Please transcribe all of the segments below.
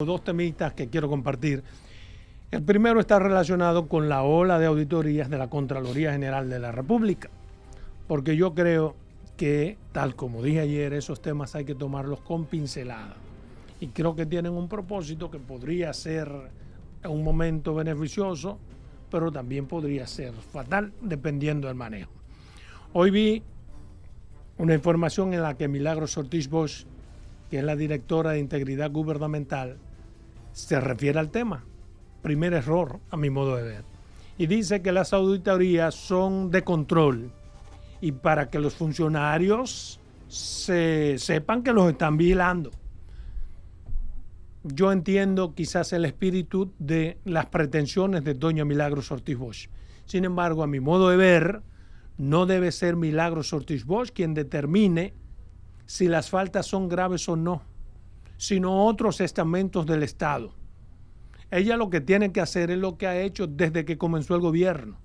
Dos temitas que quiero compartir. El primero está relacionado con la ola de auditorías de la Contraloría General de la República, porque yo creo que, tal como dije ayer, esos temas hay que tomarlos con pincelada. Y creo que tienen un propósito que podría ser en un momento beneficioso, pero también podría ser fatal, dependiendo del manejo. Hoy vi una información en la que Milagros Ortiz Bosch, que es la directora de Integridad Gubernamental, se refiere al tema. Primer error, a mi modo de ver. Y dice que las auditorías son de control y para que los funcionarios sepan que los están vigilando. Yo entiendo quizás el espíritu de las pretensiones de doña Milagros Ortiz Bosch. Sin embargo, a mi modo de ver, no debe ser Milagros Ortiz Bosch quien determine si las faltas son graves o no, sino otros estamentos del Estado. Ella lo que tiene que hacer es lo que ha hecho desde que comenzó el gobierno.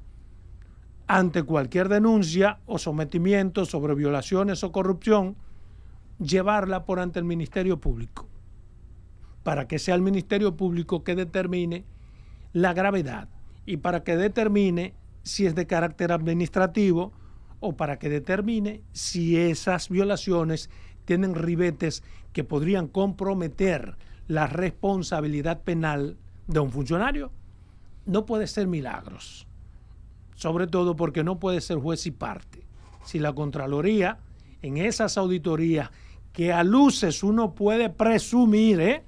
Ante cualquier denuncia o sometimiento sobre violaciones o corrupción, llevarla por ante el Ministerio Público, para que sea el Ministerio Público que determine la gravedad y para que determine si es de carácter administrativo o para que determine si esas violaciones tienen ribetes que podrían comprometer la responsabilidad penal de un funcionario. No puede ser Milagros, sobre todo porque no puede ser juez y parte. Si la Contraloría, en esas auditorías que a luces uno puede presumir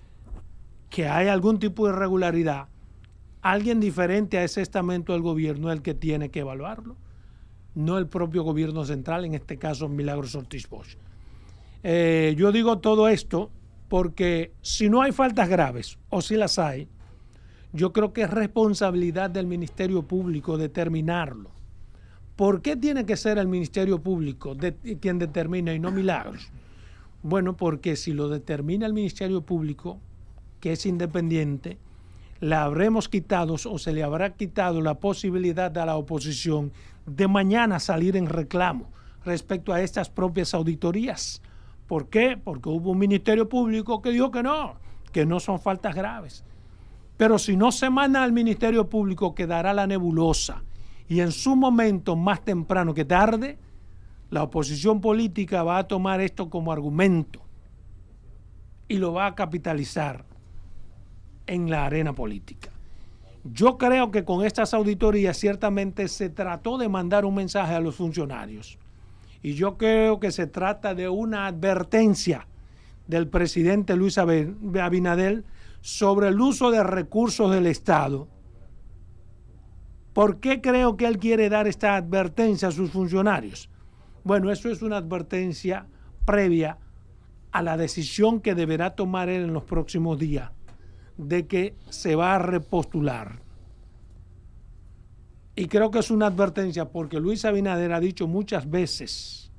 que hay algún tipo de irregularidad, alguien diferente a ese estamento del gobierno es el que tiene que evaluarlo, no el propio gobierno central, en este caso Milagros Ortiz Bosch. Yo digo todo esto porque si no hay faltas graves o si las hay, yo creo que es responsabilidad del Ministerio Público determinarlo. ¿Por qué tiene que ser el Ministerio Público quien determina y no Milagros? Bueno, porque si lo determina el Ministerio Público, que es independiente, le habremos quitado o se le habrá quitado la posibilidad a la oposición de mañana salir en reclamo respecto a estas propias auditorías. ¿Por qué? Porque hubo un Ministerio Público que dijo que no son faltas graves. Pero si no se manda al Ministerio Público, quedará la nebulosa. Y en su momento, más temprano que tarde, la oposición política va a tomar esto como argumento y lo va a capitalizar en la arena política. Yo creo que con estas auditorías ciertamente se trató de mandar un mensaje a los funcionarios. Y yo creo que se trata de una advertencia del presidente Luis Abinader sobre el uso de recursos del Estado. ¿Por qué creo que él quiere dar esta advertencia a sus funcionarios? Bueno, eso es una advertencia previa a la decisión que deberá tomar él en los próximos días de que se va a repostular. Y creo que es una advertencia porque Luis Abinader ha dicho muchas veces,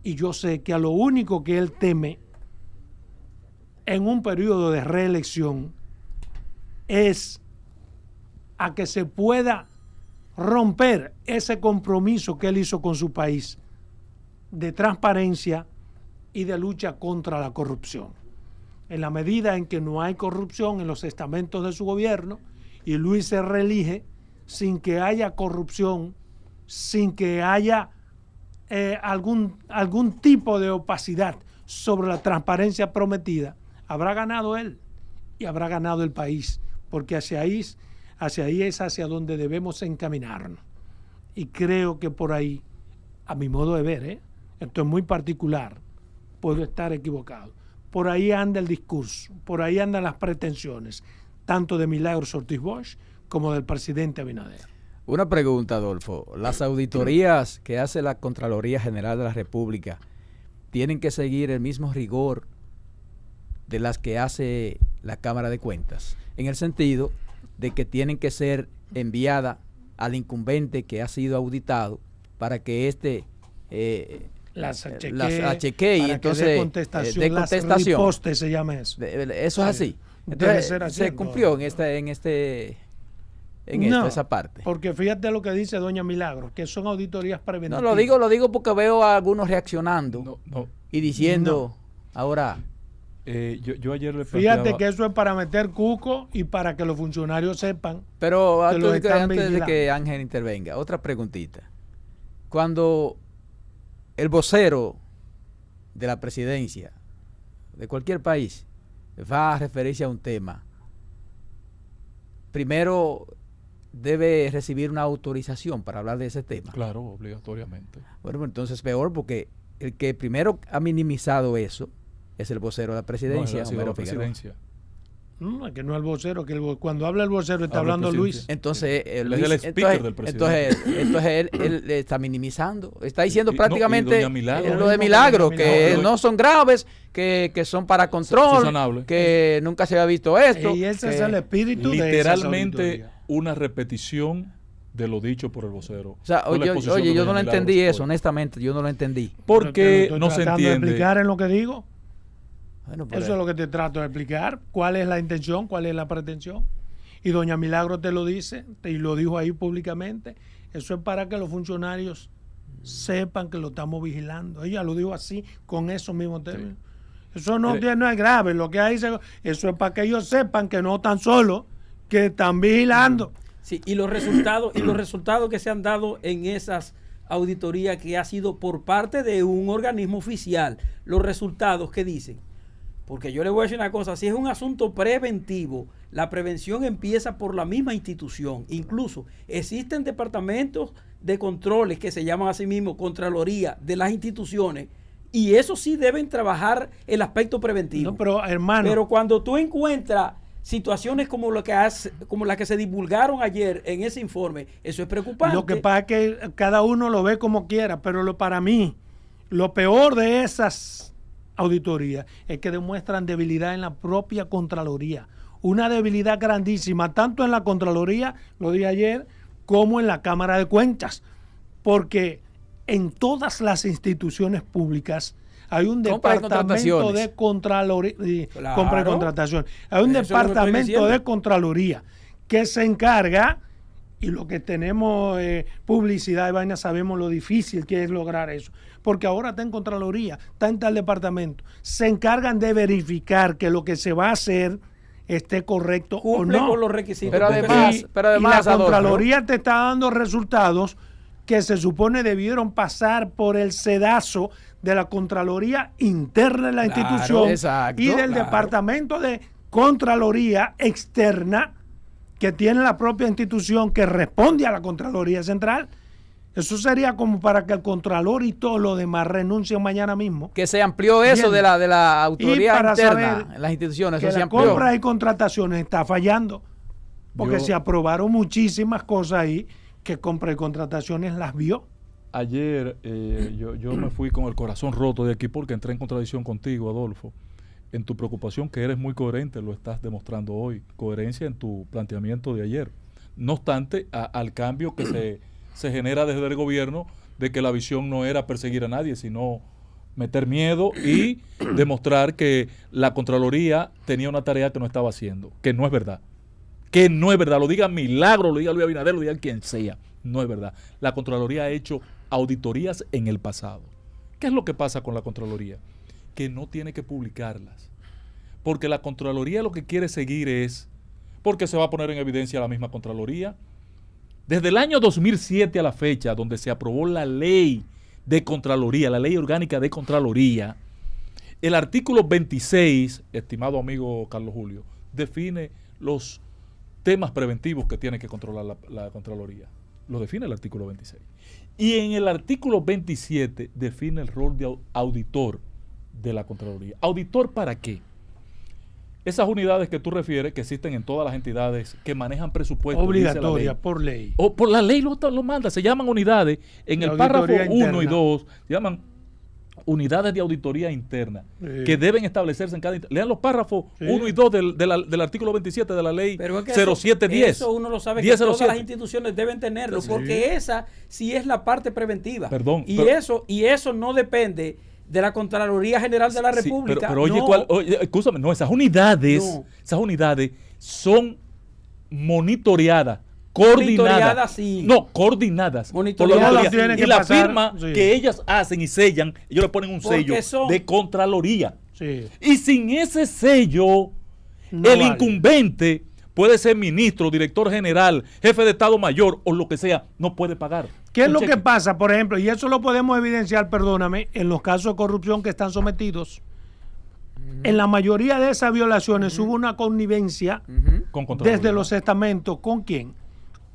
y yo sé que a lo único que él teme en un periodo de reelección es a que se pueda romper ese compromiso que él hizo con su país de transparencia y de lucha contra la corrupción. En la medida en que no hay corrupción en los estamentos de su gobierno y Luis se reelige sin que haya corrupción, sin que haya algún tipo de opacidad sobre la transparencia prometida, habrá ganado él y habrá ganado el país, porque hacia ahí es hacia donde debemos encaminarnos. Y creo que por ahí, a mi modo de ver, esto es muy particular, puedo estar equivocado, por ahí anda el discurso, por ahí andan las pretensiones, tanto de Milagros Ortiz Bosch como del presidente Abinader. Una pregunta, Adolfo. ¿Las auditorías que hace la Contraloría General de la República tienen que seguir el mismo rigor de las que hace la Cámara de Cuentas? En el sentido de que tienen que ser enviadas al incumbente que ha sido auditado para que éste las chequee y entonces de contestación. Las ripostes se llama eso. Eso es así. Entonces se cumplió esa parte. Porque fíjate lo que dice doña Milagros, que son auditorías preventivas. No, lo digo porque veo a algunos reaccionando y diciendo ahora Yo ayer le Fíjate que eso es para meter cuco y para que los funcionarios sepan. Pero que los están antes de vigilando. que Ángel intervenga, otra preguntita. Cuando el vocero de la presidencia de cualquier país va a referirse a un tema, primero debe recibir una autorización para hablar de ese tema. Claro, obligatoriamente. Bueno, entonces peor, porque el que primero ha minimizado eso es el vocero de la presidencia, No, él ha sido Homero la Figueroa. presidencia. No, es que no es el vocero, cuando habla el vocero está Habla el hablando presidente. Luis. Entonces, Él es el speaker del presidente. entonces él está minimizando, está diciendo Y prácticamente doña Milagro. lo de Mismo Milagro, doña que Milagro. no son graves, que son para control, sanable. que nunca se había visto esto. Y ese que- es el espíritu de esas Literalmente auditorías. una repetición de lo dicho por el vocero. O sea, Fue la exposición de yo doña no lo Milagros entendí eso, hoy. honestamente, yo no lo entendí. Porque Pero te lo no estoy se tratando de entiende. explicar en lo que digo. Bueno, Eso es lo que te trato de explicar. ¿Cuál es la intención? ¿Cuál es la pretensión? Y doña Milagro te lo dice, y lo dijo ahí públicamente. Eso es para que los funcionarios sepan que lo estamos vigilando. Ella lo dijo así, con esos mismos términos. Eso no es grave. Lo que hay, eso es para que ellos sepan que no están solos, que están vigilando. Sí, y los resultados que se han dado en esas auditorías que ha sido por parte de un organismo oficial, los resultados que dicen. Porque yo le voy a decir una cosa, si es un asunto preventivo, la prevención empieza por la misma institución. Incluso existen departamentos de controles que se llaman a sí mismos Contraloría de las instituciones, y eso sí deben trabajar el aspecto preventivo. No, pero hermano, Pero cuando tú encuentras situaciones como las que se divulgaron ayer en ese informe, eso es preocupante. lo que pasa es que cada uno lo ve como quiera, pero para mí, lo peor de esas auditorías es que demuestran debilidad en la propia Contraloría. Una debilidad grandísima, tanto en la Contraloría, lo dije ayer, como en la Cámara de Cuentas. Porque en todas las instituciones públicas hay un Compra y departamento contrataciones. de Contraloría. Claro. Compra y contratación. Hay un Eso es lo que estoy departamento diciendo. de Contraloría que se encarga, y lo que tenemos publicidad y vaina, sabemos lo difícil que es lograr eso. Porque ahora está en Contraloría, está en tal departamento. Se encargan de verificar que lo que se va a hacer esté correcto o Cumple no. con los requisitos. Pero Porque además- sí, pero y además, la Adolfo, Contraloría te está dando resultados que se supone debieron pasar por el sedazo de la Contraloría interna de la Claro, institución exacto, y del claro. Departamento de Contraloría externa que tiene la propia institución que responde a la Contraloría Central. Eso sería como para que el Contralor y todo lo demás renuncien mañana mismo. que se amplió eso Bien. de la autoridad para interna saber en las instituciones, Que eso se la amplió. compra y contrataciones está fallando. Porque Yo- se aprobaron muchísimas cosas ahí que compra y contrataciones las vio. Ayer yo me fui con el corazón roto de aquí porque entré en contradicción contigo, Adolfo. En tu preocupación, que eres muy coherente, lo estás demostrando hoy. Coherencia en tu planteamiento de ayer. No obstante, al cambio que se genera desde el gobierno de que la visión no era perseguir a nadie, sino meter miedo y demostrar que la Contraloría tenía una tarea que no estaba haciendo, que no es verdad. Que no es verdad, lo diga Milagro, lo diga Luis Abinader, lo diga quien sea, no es verdad. La Contraloría ha hecho auditorías en el pasado. ¿Qué es lo que pasa con la Contraloría? Que no tiene que publicarlas. Porque la Contraloría lo que quiere seguir es, porque se va a poner en evidencia la misma Contraloría. Desde el año 2007 a la fecha, donde se aprobó la ley de Contraloría, la ley orgánica de Contraloría, el artículo 26, estimado amigo Carlos Julio, define los temas preventivos que tiene que controlar la Contraloría. Lo define el artículo 26. Y en el artículo 27 define el rol de auditor de la Contraloría. ¿Auditor para qué? Esas unidades que tú refieres, que existen en todas las entidades que manejan presupuestos. Obligatoria por ley. O por la ley lo manda, se llaman unidades. En De el párrafo auditoría 1 y interna. 2 se llaman unidades de auditoría interna Sí. que deben establecerse en cada... Lean los párrafos Sí. 1 y 2 del artículo 27 de la ley Pero es que 0710. eso uno lo sabe que 1007. todas las instituciones deben tenerlo, porque esa sí es la parte preventiva. Perdón, Y, pero- eso no depende de la Contraloría General de la Sí, República. pero oye, no. escúchame, no, esas unidades son monitoreadas, coordinadas. Monitoreadas, sí. No, coordinadas. Monitoreadas, por la sí. auditoría. Tienen Y que la pasar, firma sí. que ellas hacen y sellan, ellos le ponen un Porque sello son- de Contraloría. Sí. Y sin ese sello, No el vale. incumbente puede ser ministro, director general, jefe de Estado Mayor o lo que sea, no puede pagar. ¿Qué es un lo cheque. que pasa, por ejemplo? Y eso lo podemos evidenciar, perdóname, en los casos de corrupción que están sometidos. En la mayoría de esas violaciones hubo una connivencia Con Contraloría. desde los estamentos. ¿Con quién?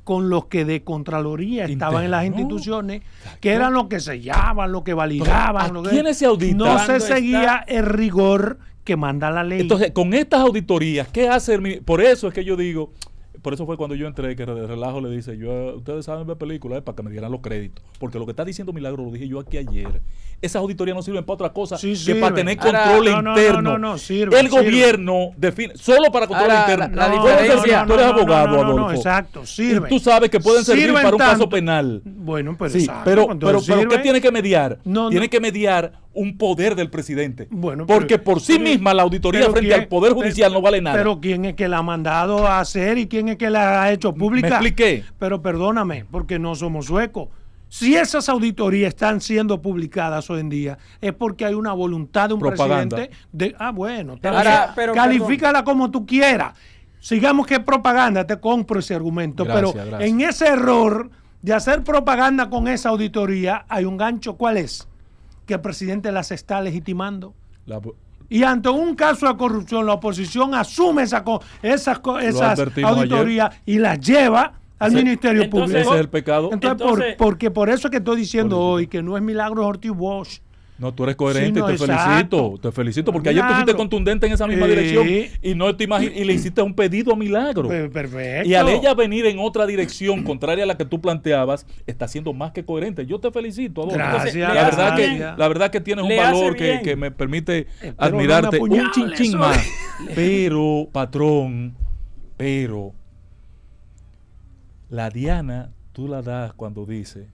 Con los que de Contraloría estaban en las Interno. instituciones, que eran los que sellaban, los que validaban. ¿a lo que- quiénes se auditan? No se Cuando seguía está- el rigor que manda la ley. Entonces, con estas auditorías, ¿qué hace el ministro? Por eso es que yo digo, por eso fue cuando yo entré, que de relajo le dice, ustedes saben ver películas, para que me dieran los créditos. Porque lo que está diciendo Milagro lo dije yo aquí ayer. Esas auditorías no sirven para otra cosa Sí que sirven. para tener Ahora, control interno. no, sirve, el gobierno define, solo para control Ahora, interno. la Tú eres- diferencia- tú eres abogado, no, Adolfo. exacto, sirve. Y tú sabes que pueden servir Sirven para un caso tanto. penal. Bueno, pues Sí, exacto, pero entonces ¿qué sirve. tiene que mediar? No, Tiene no. que mediar un poder del presidente. Bueno, porque pero- por sí pero- misma la auditoría pero frente quién- al Poder Judicial no vale nada. Pero ¿quién es que la ha mandado a hacer y quién es que la ha hecho pública? ¿Me expliqué? Pero perdóname, porque no somos suecos. Si esas auditorías están siendo publicadas hoy en día, es porque hay una voluntad de un Propaganda. presidente de, bueno, está Ahora, bien, pero, califícala como tú quieras. Sigamos que es propaganda, te compro ese argumento. Gracias, pero gracias. en ese error de hacer propaganda con esa auditoría, hay un gancho. ¿Cuál es? Que el presidente las está legitimando. La- Y ante un caso de corrupción, la oposición asume esas advertimos auditorías y las lleva al Ese- Ministerio entonces- Público. ese es el pecado. Entonces- Porque por eso es que estoy diciendo Político. hoy que no es Milagros Ortiz Bosch. No, tú eres coherente Sí, no, y te exacto. felicito, porque ayer tú fuiste Milagro. contundente en esa misma Sí. dirección y no te y le hiciste un pedido a Milagro. Perfecto. Y al ella venir en otra dirección contraria a la que tú planteabas, está siendo más que coherente. Yo te felicito, Adolfo. Gracias, la verdad gracias. la verdad que tienes un Le hace valor bien. que me permite Pero admirarte no me un apuñales, chinchín eso. más. Pero, patrón, la diana tú la das cuando dice,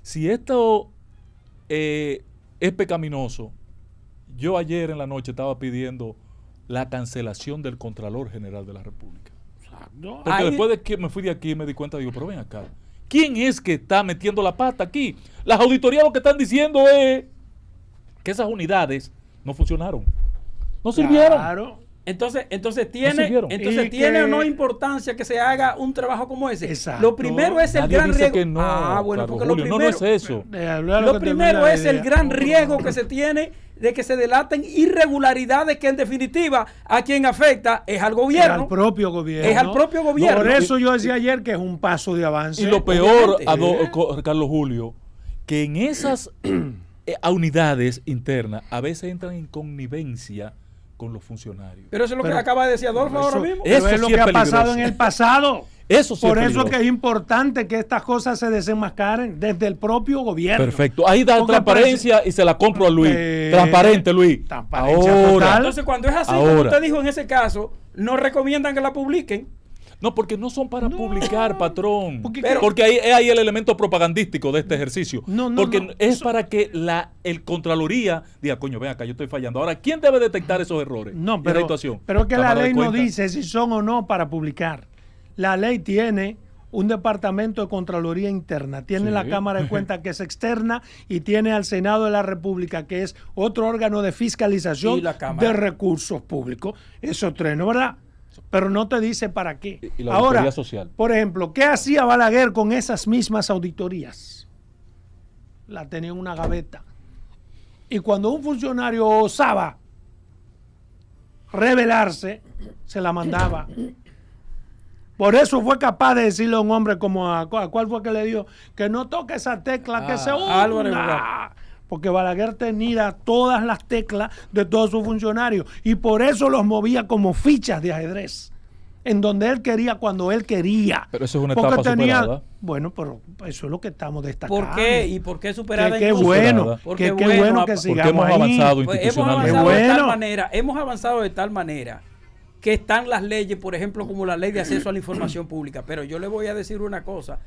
si esto es pecaminoso, yo ayer en la noche estaba pidiendo la cancelación del Contralor General de la República. No, Porque Ahí- después de que me fui de aquí me di cuenta, digo, pero ven acá, ¿quién es que está metiendo la pata aquí? Las auditorías lo que están diciendo es que esas unidades no funcionaron, no sirvieron. Claro. Entonces sirvieron. tiene Y tiene que- o no importancia que se haga un trabajo como ese. Exacto. Lo primero es el Nadie gran dice riesgo. que no, Bueno, Carlos porque Julio, lo no es primero, eso. lo primero es el gran riesgo que se tiene de que se delaten irregularidades que en definitiva a quien afecta es al Es gobierno. al propio gobierno. Es al propio gobierno. Por eso yo decía ayer que es un paso de avance. Y lo peor, obviamente. Carlos Julio, que en esas unidades internas a veces entran en connivencia con los funcionarios. Pero eso es lo Pero- que acaba de decir Adolfo ahora mismo. Pero Eso es lo sí que es ha pasado peligroso. en el pasado. Eso sí Por es eso peligroso. que es importante que estas cosas se desenmascaren desde el propio gobierno. Perfecto. Ahí da Porque transparencia y se la compro a Luis. Transparente, Luis. Transparencia Ahora. total. Entonces, cuando es así, como Ahora. usted dijo en ese caso, no recomiendan que la publiquen. No, porque no son para publicar, patrón. Porque- Porque ahí el elemento propagandístico de este ejercicio. No, porque no, es eso- para que el Contraloría diga, coño, ven acá, yo estoy fallando. Ahora, ¿quién debe detectar esos errores? No, Y esa pero, situación. pero es que la Cámara de ley no Cuentas. dice si son o no para publicar. La ley tiene un departamento de Contraloría interna, tiene Sí. la Cámara de Cuentas que es externa y tiene al Senado de la República que es otro órgano de fiscalización Y la Cámara. de recursos públicos. Eso tres, ¿no verdad? Pero no te dice para qué. Y la Ahora, auditoría social. por ejemplo, ¿qué hacía Balaguer con esas mismas auditorías? La tenía en una gaveta. Y cuando un funcionario osaba rebelarse, se la mandaba. Por eso fue capaz de decirle a un hombre como a cuál fue que le dijo que no toque esa tecla, que se hunda. Álvaro Obregón. Porque Balaguer tenía todas las teclas de todos sus funcionarios y por eso los movía como fichas de ajedrez. En donde él quería, cuando él quería. Pero eso es una Porque etapa superada. Bueno, pero eso es lo que estamos destacando. ¿Por qué? ¿Y por qué superada? Qué incluso? bueno, Porque qué bueno que Porque sigamos hemos ahí. avanzado Pues institucionalmente. Bueno. hemos avanzado de tal manera que están las leyes, por ejemplo, como la ley de acceso a la información pública. Pero yo le voy a decir una cosa.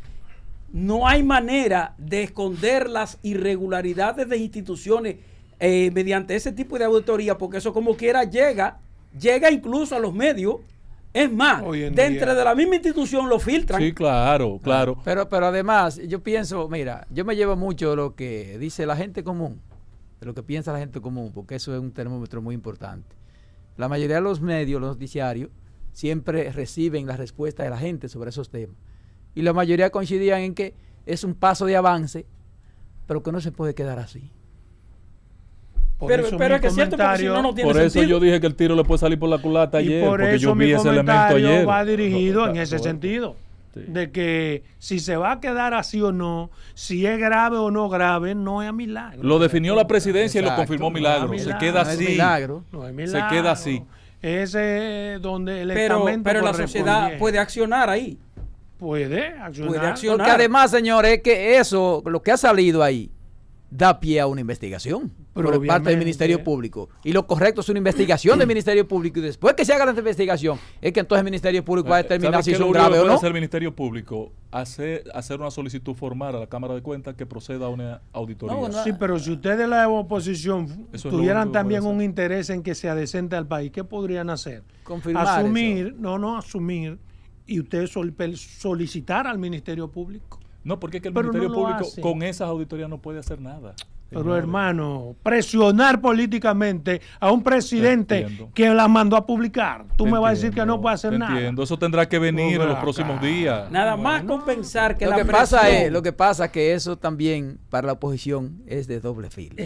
No hay manera de esconder las irregularidades de instituciones mediante ese tipo de auditoría, porque eso como quiera llega incluso a los medios. Es más, Hoy en dentro día. de la misma institución lo filtran. Sí, claro, claro. Pero además, yo pienso, mira, yo me llevo mucho lo que dice la gente común, de lo que piensa la gente común, porque eso es un termómetro muy importante. La mayoría de los medios, los noticiarios, siempre reciben las respuestas de la gente sobre esos temas. Y la mayoría coincidían en que es un paso de avance, pero que no se puede quedar así. Pero es que es cierto, porque si no, no tiene por eso sentido. yo dije que el tiro le puede salir por la culata Y ayer, por porque eso yo vi mi ese elemento comentario ayer. va dirigido en ese Bueno, sentido. sí. De que si se va a quedar así o no, si es grave o no grave, no es a milagro. Lo definió la presidencia y lo Exacto, confirmó no Milagro. es Se milagro. queda No es así. milagro. No es Se milagro. queda así. Ese es donde el Pero estamento la correspondiente. sociedad puede accionar ahí. Puede accionar. Puede accionar. Porque además, señores, es que eso, lo que ha salido ahí, da pie a una investigación Pero por parte del obviamente. Ministerio Público. Y lo correcto es una investigación del Ministerio Público. Y después que se haga la investigación, es que entonces el Ministerio Público va a determinar ¿Sabes si qué es lo un único que grave o puede no. hacer el Ministerio Público? Hacer una solicitud formal a la Cámara de Cuentas que proceda a una auditoría. No, no. Sí, pero si ustedes de la oposición Eso es lo tuvieran único que también puede un hacer. interés en que sea decente al país, ¿qué podrían hacer? Confirmar Asumir, asumir y ustedes solicitar al Ministerio Público. No, porque es que el Pero no Ministerio lo Público hace. con esas auditorías no puede hacer nada. Pero Señores. hermano, presionar políticamente a un presidente Entiendo. que la mandó a publicar. Tú Te me vas a decir que entiendo, no puede hacer te nada. Entiendo. Eso tendrá que venir en los acá. próximos días. Nada más con pensar que Lo la que pasa presión- es, lo que pasa es que eso también para la oposición es de doble filo.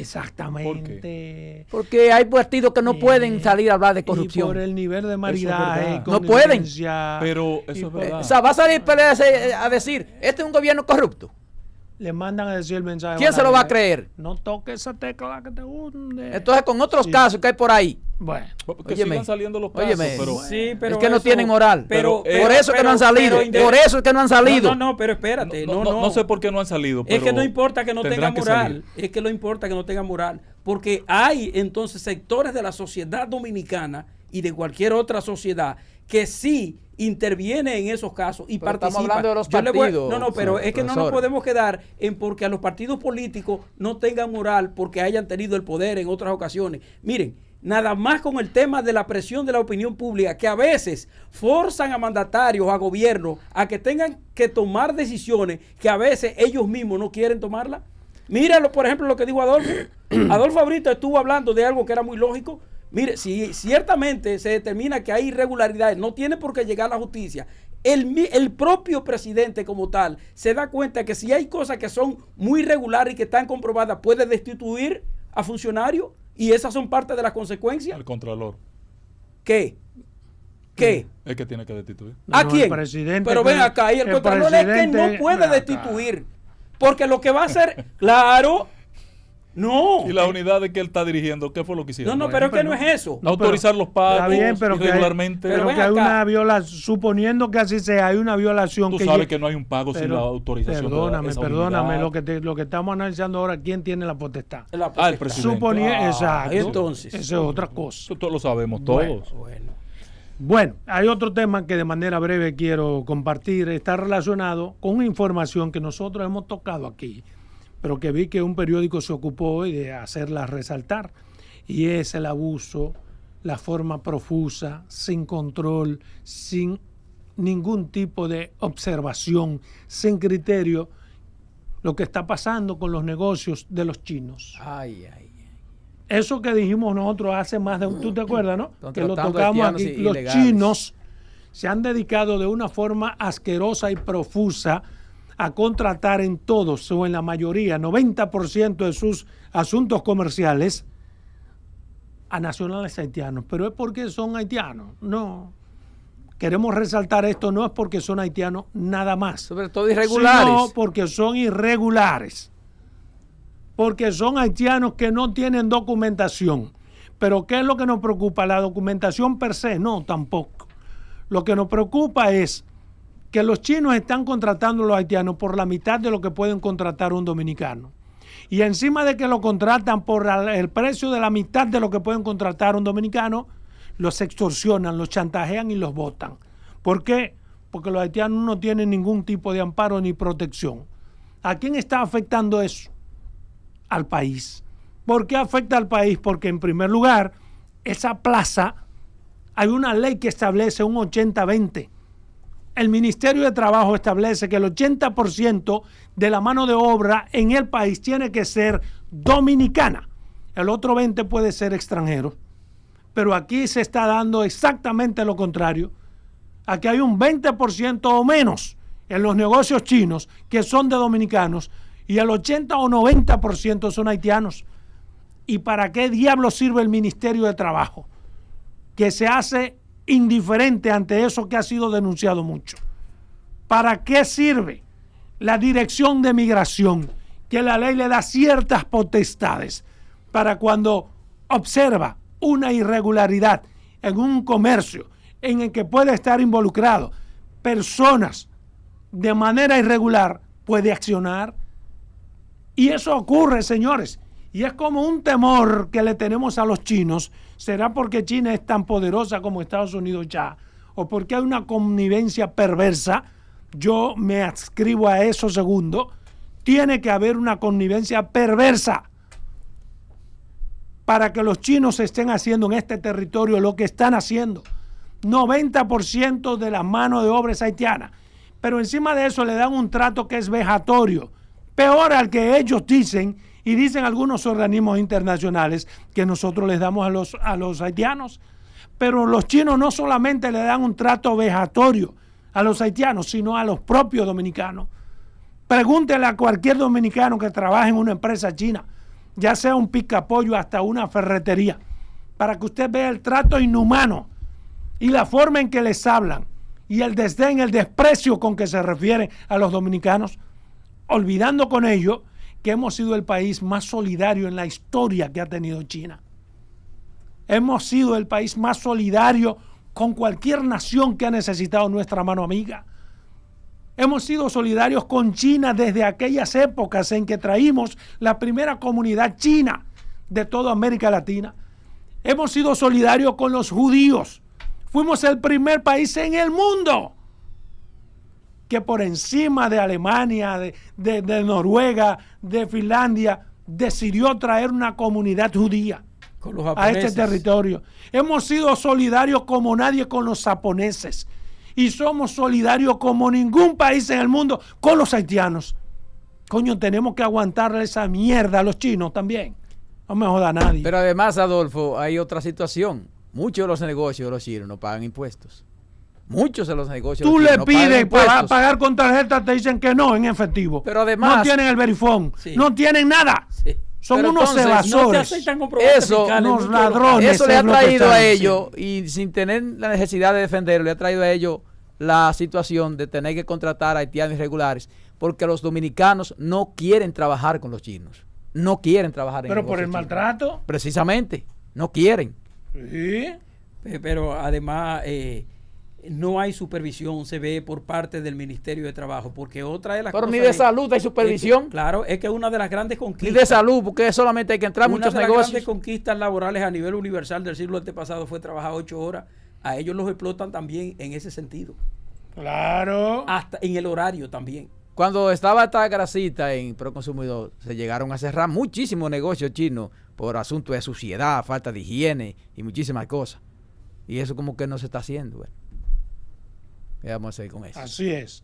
Exactamente. Porque hay partidos que no pueden salir a hablar de Y por corrupción. el nivel de maridaje, verdad. No pueden. connivencia, Pero y eso es por- verdad. O sea, va a salir Pérez a decir, este es un gobierno corrupto. Le mandan a decir el mensaje. ¿Quién se lo va a Balaguer, creer? No toques esa tecla que te hunde. Entonces, con otros Sí. casos que hay por ahí, Bueno, Que Óyeme, sigan saliendo los casos, óyeme. pero Sí, pero es que no eso- tienen moral. Pero, por eso que no han salido. pero- Por eso es que no han salido. No, pero espérate. no sé por qué no han salido. Es que pero no importa que no tenga tendrán que moral. salir. Es que no importa que no tenga moral. Porque hay entonces sectores de la sociedad dominicana y de cualquier otra sociedad que sí interviene en esos casos y Pero estamos participa. hablando de los Yo le voy- partidos, no, pero sí, es que no nos profesor. podemos quedar en porque a los partidos políticos no tengan moral porque hayan tenido el poder en otras ocasiones. Miren, nada más con el tema de la presión de la opinión pública, que a veces forzan a mandatarios, a gobiernos, a que tengan que tomar decisiones que a veces ellos mismos no quieren tomarlas. Míralo, por ejemplo, lo que dijo Adolfo. Adolfo ahorita estuvo hablando de algo que era muy lógico. Mire, si ciertamente se determina que hay irregularidades, no tiene por qué llegar a la justicia. El propio presidente como tal se da cuenta que si hay cosas que son muy irregulares y que están comprobadas, puede destituir a funcionarios y esas son parte de las consecuencias. El Contralor. ¿Qué? ¿Qué? Es que tiene que destituir. ¿A No, quién? el presidente Pero ven acá, y el Contralor es que presidente- no puede ven acá. destituir. Porque lo que va a hacer, claro, no. Y la unidad de que él está dirigiendo, ¿qué fue lo que No, hicieron? no, pero es que no es eso. No, Autorizar los pagos Está bien, pero que hay, irregularmente. pero ven que hay acá. una violación, suponiendo que así sea, hay una violación Tú que sabes lle- que no hay un pago sin pero- la autorización Perdóname, de esa perdóname, unidad. lo que estamos analizando ahora, ¿quién tiene la potestad? La el potestad. presidente. Suponiendo, Ah, exacto. entonces. Esa es otra cosa. Eso todos lo sabemos Bueno. todos. Bueno. Bueno, hay otro tema que de manera breve quiero compartir. Está relacionado con una información que nosotros hemos tocado aquí, pero que vi que un periódico se ocupó hoy de hacerla resaltar. Y es el abuso, la forma profusa, sin control, sin ningún tipo de observación, sin criterio, lo que está pasando con los negocios de los chinos. Ay, ay. Eso que dijimos nosotros hace más de un... ¿Tú te acuerdas, no? Que lo Contratando tocamos haitianos aquí. Los ilegales. chinos se han dedicado de una forma asquerosa y profusa a contratar en todos o en la mayoría, 90% de sus asuntos comerciales a nacionales haitianos. Pero es porque son haitianos. No. Queremos resaltar esto, no es porque son haitianos nada más. Sobre todo irregulares. Sino porque son irregulares. Porque son haitianos que no tienen documentación. Pero ¿qué es lo que nos preocupa? ¿La documentación per se? No, tampoco. Lo que nos preocupa es que los chinos están contratando a los haitianos por la mitad de lo que pueden contratar un dominicano. Y encima de que lo contratan por el precio de la mitad de lo que pueden contratar un dominicano, los extorsionan, los chantajean y los botan. ¿Por qué? Porque los haitianos no tienen ningún tipo de amparo ni protección. ¿A quién está afectando eso? Al país. ¿Por qué afecta al país? Porque en primer lugar, esa plaza, hay una ley que establece un 80-20. El Ministerio de Trabajo establece que el 80% de la mano de obra en el país tiene que ser dominicana. el otro 20% puede ser extranjero. Pero aquí se está dando exactamente lo contrario. Aquí hay un 20% o menos en los negocios chinos que son de dominicanos y el 80 o 90% son haitianos. ¿Y para qué diablos sirve el Ministerio de Trabajo? Que se hace indiferente ante eso que ha sido denunciado mucho. ¿Para qué sirve la Dirección de Migración? Que la ley le da ciertas potestades para cuando observa una irregularidad en un comercio en el que puede estar involucrado personas de manera irregular, puede accionar. Y eso ocurre, señores. Y es como un temor que le tenemos a los chinos. ¿Será porque China es tan poderosa como Estados Unidos ya? ¿O porque hay una connivencia perversa? Yo me adscribo a eso segundo. Tiene que haber una connivencia perversa para que los chinos estén haciendo en este territorio lo que están haciendo. 90% de la mano de obra es haitiana. Pero encima de eso le dan un trato que es vejatorio. Peor al que ellos dicen, y dicen algunos organismos internacionales, que nosotros les damos a los haitianos. Pero los chinos no solamente le dan un trato vejatorio a los haitianos, sino a los propios dominicanos. Pregúntele a cualquier dominicano que trabaje en una empresa china, ya sea un picapollo hasta una ferretería, para que usted vea el trato inhumano y la forma en que les hablan y el desdén, el desprecio con que se refieren a los dominicanos, olvidando con ello que hemos sido el país más solidario en la historia que ha tenido China. Hemos sido el país más solidario con cualquier nación que ha necesitado nuestra mano amiga. Hemos sido solidarios con China desde aquellas épocas en que traímos la primera comunidad china de toda América Latina. Hemos sido solidarios con los judíos. Fuimos el primer país en el mundo que por encima de Alemania, de Noruega, de Finlandia, decidió traer una comunidad judía a este territorio. Hemos sido solidarios como nadie con los japoneses. Y somos solidarios como ningún país en el mundo con los haitianos. Coño, tenemos que aguantarle esa mierda a los chinos también. No me joda nadie. Pero además, Adolfo, hay otra situación. Muchos de los negocios de los chinos no pagan impuestos. Muchos de los negocios tú de los le chinos no pagan pides para impuestos. pagar con tarjeta, te dicen que no en efectivo. Pero además, no tienen el verifón, sí, no tienen nada. Sí. Son Pero unos entonces, evasores. No te aceptan comprobantes Eso, fiscales, unos muchos de los ladrones. eso le ha es lo que traído están a ellos, y sin tener la necesidad de defenderlo, le ha traído a ellos la situación de tener que contratar a haitianos irregulares, porque los dominicanos no quieren trabajar con los chinos. No quieren trabajar en Pero por el negocios chinos. maltrato. Precisamente, no quieren. Sí. Pero además no hay supervisión, se ve por parte del Ministerio de Trabajo, porque otra de las Pero cosas ni de salud hay supervisión. claro, es que una de las grandes Ni conquistas, de salud, porque solamente hay que entrar a una muchos de las grandes negocios. conquistas laborales a nivel universal del siglo antepasado fue trabajar 8 horas. A ellos los explotan también en ese sentido, Claro. hasta en el horario también. Cuando estaba esta grasita en Proconsumidor, se llegaron a cerrar muchísimos negocios chinos por asuntos de suciedad, falta de higiene y muchísimas cosas. Y eso como que no se está haciendo. ¿Qué vamos a hacer con eso? Así es.